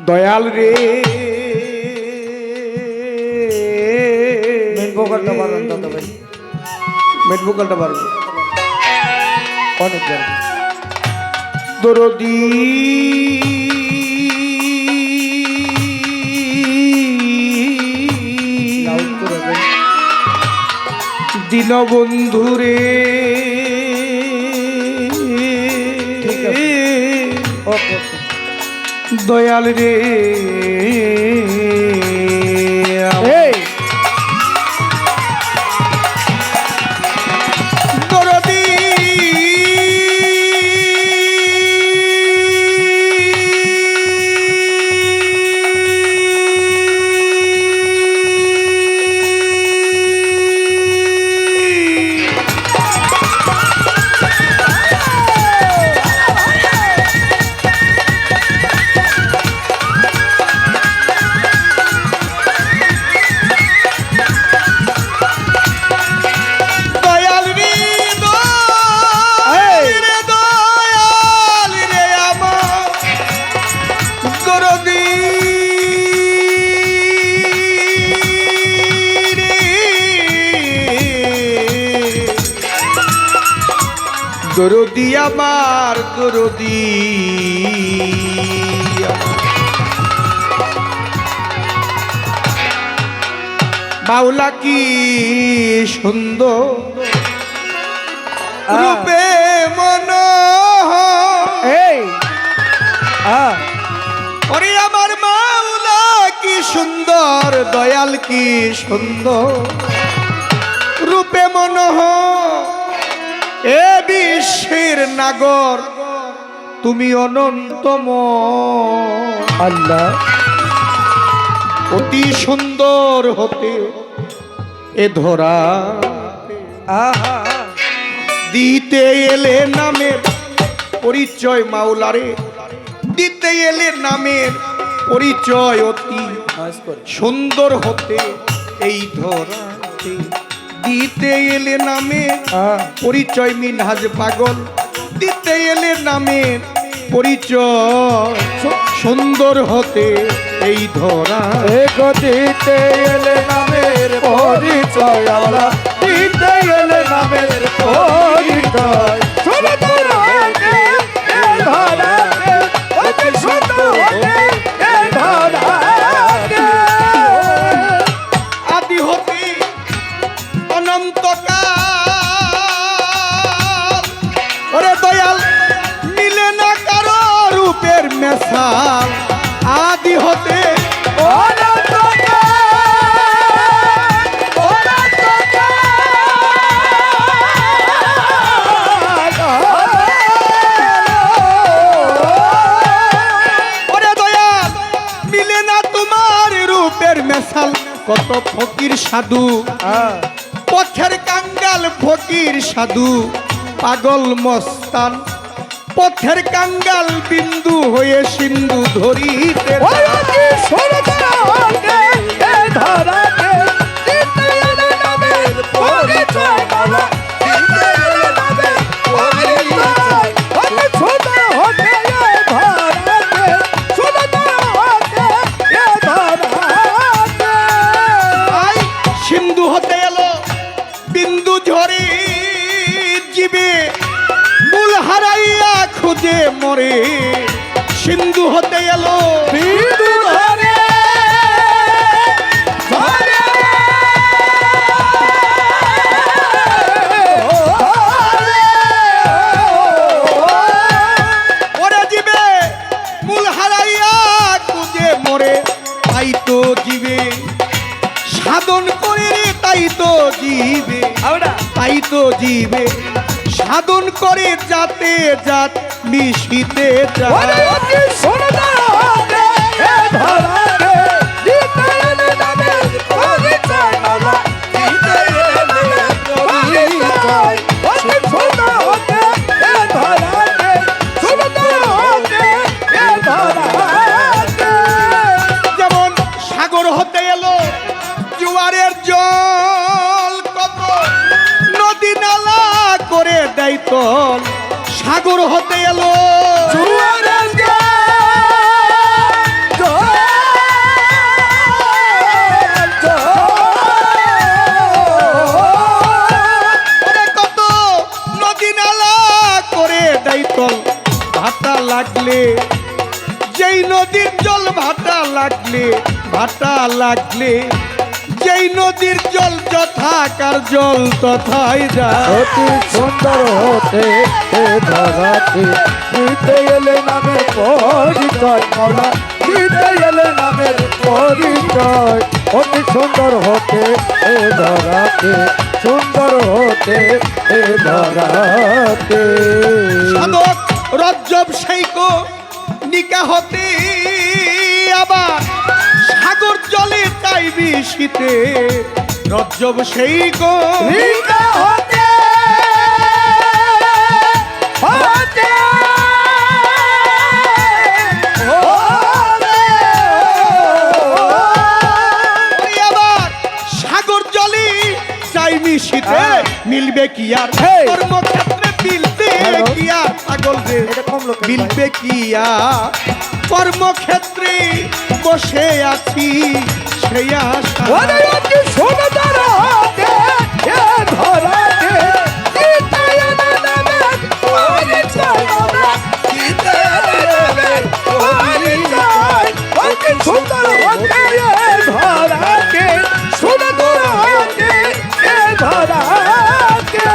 দয়াল রে মেন ভোকালটা বাড়ান দাদা ভাই, মেট ভোকালটা বাড়বে অনেক বাড়বে। দরদি লাউড করে দেন। দীনবন্ধু রে ঠিক আছে। ওকে ওকে। দয়াল রে এই দরদি দয়াল রে দয়াল রে আমার দরদি রে দরদি আমার দরদি বাউলা কি সুন্দর রূপে মনোহর এই ওরে আমার মাওলা কি সুন্দর দয়াল কি সুন্দর রূপে মনোহর এ বিশ্বের নাগর তুমি অনন্তম আল্লাহ অতি সুন্দর হতে এ ধরা আহা দিতে এলে নামের পরিচয় মাওলারে দিতে এলে নামের পরিচয় অতি নাইস করে। সুন্দর হতে এই ধরাতে দিতে এলে নামের পরিচয় মিনহাজ পাগল দিতে এলে নামের পরিচয় সুন্দর হতে এই ধরা দিতে এলে নামের পরিচয় আমরা দিতে এলে নামের পরিচয় সুন্দর হতে এই ধরাতে, অতি সুন্দর হতে এই ধরাতে। আদি হতে অনন্তকাল ওরে দয়াল মিলে না কারো রূপের মেশাল আদি হতে ওরে দয়াল মিলে না তোমার রূপের মেশাল কত ফকির সাধু পথের কাঙ্গাল ফকির সাধু পাগল মস্তান পথের কাঙ্গাল বিন্দু হয়ে সিন্ধু ধরিতে আই সিন্ধু হতে এলো বিন্দু ঝরে জীবে মূল হারাইয়া খুঁজে মরে সিন্ধু হতে এলো বিন্দু ধরে ধরে ওরে জীবে মূল হারাইয়া খুঁজে মরে তাই তো জীবে সাধন করে রে তাই তো জীবে আমরা তাই তো জীবে সাধন করে যাতে জাত মিশিতে ওরে যায় অতি সুন্দর হতে এই ধরাতে দিতে এলে নামের পরিচয় আমরা দিতে এলে পরিচয় অতি সুন্দর হতে এই ধরাতে সুন্দর হতে এই ধরাতে। যেমন সাগর হতে এলো জোয়ারের জল কত নদী নালা করে দেয় তল সাগর হতে এলো জোয়ারের জল লাগলে, যেই নদীর জল ভাটা লাগলে, ভাটা লাগলে, যেই নদীর জল যথাকার জল তথাই যায়। অতি সুন্দর হতে এ ধরাতে দিতে এলে নামের পরিচয় মৌলা, দিতে এলে নামের পরিচয়। অতি সুন্দর হতে এ ধরাতে, সুন্দর হতে এ ধরাতে। সাধক রজ্জব সেইকো নিকা হতে, আবার সাগর জলে চাইবি শীতে। রজ্জব সেইকো নিকা হতে হতে ওরে আবার সাগর জলে চাইবি শীতে। মিলবে কি আর Hey! কর্মক্ষেত্রে মিলবে Hello? কি আর পাগল রে, এটা কম লোক মিলবে কি আর কর্মক্ষেত্রে বসে আছি সেই আশা। ওরে অতি সুন্দর হতে এ ধরাতে দিতে এলে নামের পরিচয় মৌলা, দিতে এলে নামের পরিচয়। অতি সুন্দর হতে এ ধরাতে, সুন্দর হতে এ ধরাতে।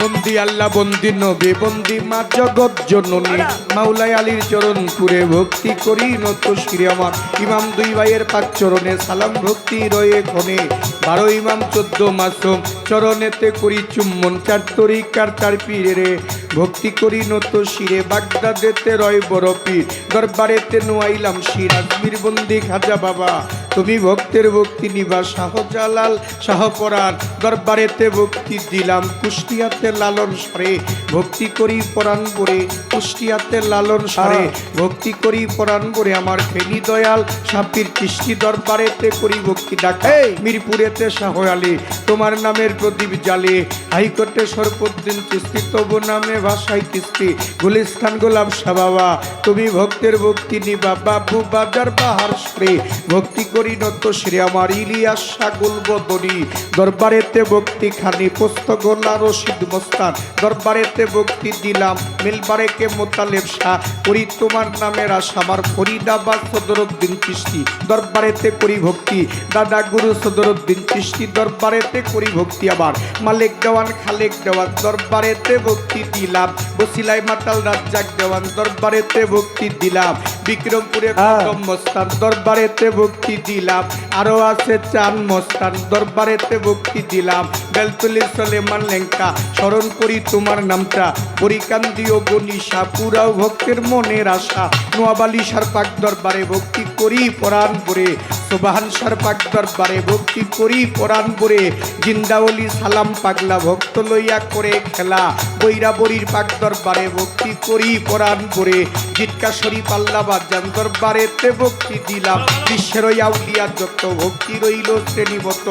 বন্দি আল্লাহ, বন্দি নবী, বন্দি মা জগৎ জননী, মাওলাই আলীর চরণ পুরে ভক্তি করি নত শিরে আমার। ইমাম দুই ভাইয়ের পাক চরণে সালাম ভক্তি রয়ে ক্ষণে। 12 ইমাম 14 মাসুম চরণেতে করি চুম্বন। 4 তরিকার 4 পীরে ভক্তি করি নত শিরে। বাগদাদেতে রয় বড় পীর, দরবারেতে নোয়াইলাম শির। আজমির বন্দি খাজা বাবা, তুমি ভক্তের ভক্তি নিবা। শাহজালাল শাহপরাণ, দরবারেতে ভক্তি দিলাম। কুষ্টিয়াতে লালন সারে ভক্তি করি পরাণ বরে। কুষ্টিয়াতে লালন সারে ভক্তি করি পরাণ বরে। আমার ফেনী দয়াল সাপির কৃষ্টি, দরবারেতে করি ভক্তি ডাকা। মিরপুরেতে শাহ আলী, তোমার নামের প্রদীপ জালে। হাইকোর্টে সরফুদ্দিন চিস্তি, তবু নামে ভাষাই কিস্তি। গুলিস্তান গোলাপ শাহ বাবা, তুমি ভক্তের ভক্তি নিবা। বাবু বাজার বাহার শ্রে ভক্তি করি নত শ্রী আমার। ইলিয়াস সাগুল বদনি, দরবারেতে ভক্তি খানি। পোস্ত গোলা রশিদ মস্তান, দরবারেতে ভক্তি দিলাম। মিলবারেকে মোতালেব শাহ, করি তোমার নামের আশা। আমার ফরিদাবাদ সদরউদ্দিন চিশতি, দরবারেতে করি ভক্তি। দাদা গুরু সদরউদ্দিন চিশতি, দরবারেতে করি ভক্তি। আবার মালিক দেওয়ান খালেক দেওয়ান, দরবারেতে ভক্তি দিলাম। বসিলাই মাতাল রাজ্জাক দেওয়ান, দরবারেতে ভক্তি দিলাম। বিক্রমপুরে কদম মস্তান, দরবারেতে ভক্তি দিলাম। আরো আছে চান মস্তান, দরবারেতে ভক্তি দিলাম। বেলতলি সলেমান লেঙ্কা, স্মরণ করি তোমার নামটা। পরিকান্দিও গনিশা, পুরাও ভক্তের মনের আশা। নোয়াবালি সার পাক দরবারে ভক্তি করি পরাণ বরে। সোবাহান সার পাক দরবারে ভক্তি করি পরাণ বরে। জিন্দাওলি সালাম পাগলা, ভক্ত লইয়া করে খেলা। বৈরাবরীর পাক দরবারে ভক্তি করি পরাণ বরে। জিটকা শরীফ আল্লাহ বাজান, দরবারেতে ভক্তি দিলাম। বিশ্বের আউলিয়া যত ভক্তি রইল শ্রেণীবত।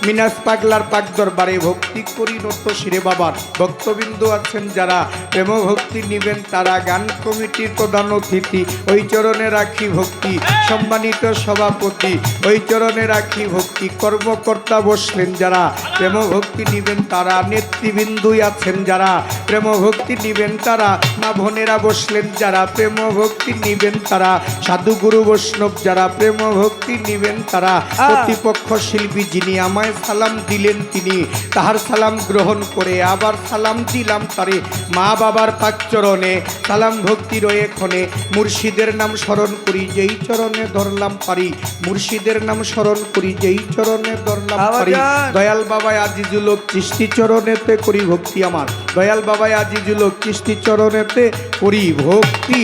মিনাস পাগলার পাক দরবারে ভক্তি করি নত শিরে বাবার। ভক্তবিন্দু আছেন যারা প্রেম ভক্তি নিবেন তারা। গান কমিটির প্রধান অতিথি, ওই চরণে রাখি ভক্তি। সম্মানিত সভাপতি, ওই চরণে রাখি ভক্তি। কর্মকর্তা বসলেন যারা, প্রেম ভক্তি নিবেন তারা। নেতৃবৃন্দু আছেন যারা, প্রেম ভক্তি নিবেন তারা। মা বোনেরা বসলেন যারা, প্রেম ভক্তি নিবেন তারা। সাধু গুরু বৈষ্ণব যারা, প্রেম ভক্তি নিবেন তারা। প্রতিপক্ষ শিল্পী যিনি, আমায় সালাম দিলেন তিনি। তাহার সালাম গ্রহণ করে আবার সালাম দিলাম তারে। মা বাবার পাক চরণে সালাম ভক্তি রয়ে ক্ষণে। মুর্শিদের নাম স্মরণ করি, যেই চরণে ধরলাম পারি। মুর্শিদের নাম স্মরণ করি, যেই চরণে ধরলাম পারি। দয়াল বাবা আজিজুল হক চিশতি, চরণেতে করি ভক্তি আমার। দয়াল বাবা আজিজুল হক চিশতি, চরণেতে করি ভক্তি।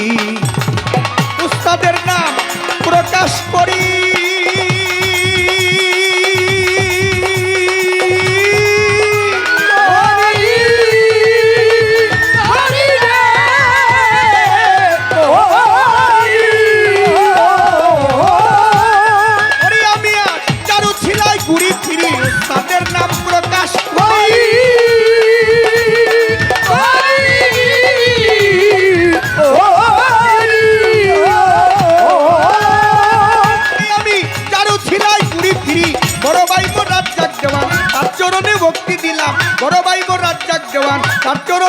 উস্তাদের নাম প্রকাশ করি,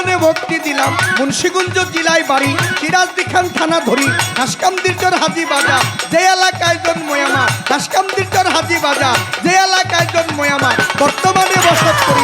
বর্তমানে ভক্তি দিলাম মুন্সিগঞ্জ জেলায় বাড়ি সিরাজদি খান থানা ধরি হাসকামদিরচর হাজি বাজার যে এলাকায় জন্ময় আমার হাসকামদিরচর হাজি বাজার যে এলাকায় জন্ময় আমার বর্তমানে বসত করি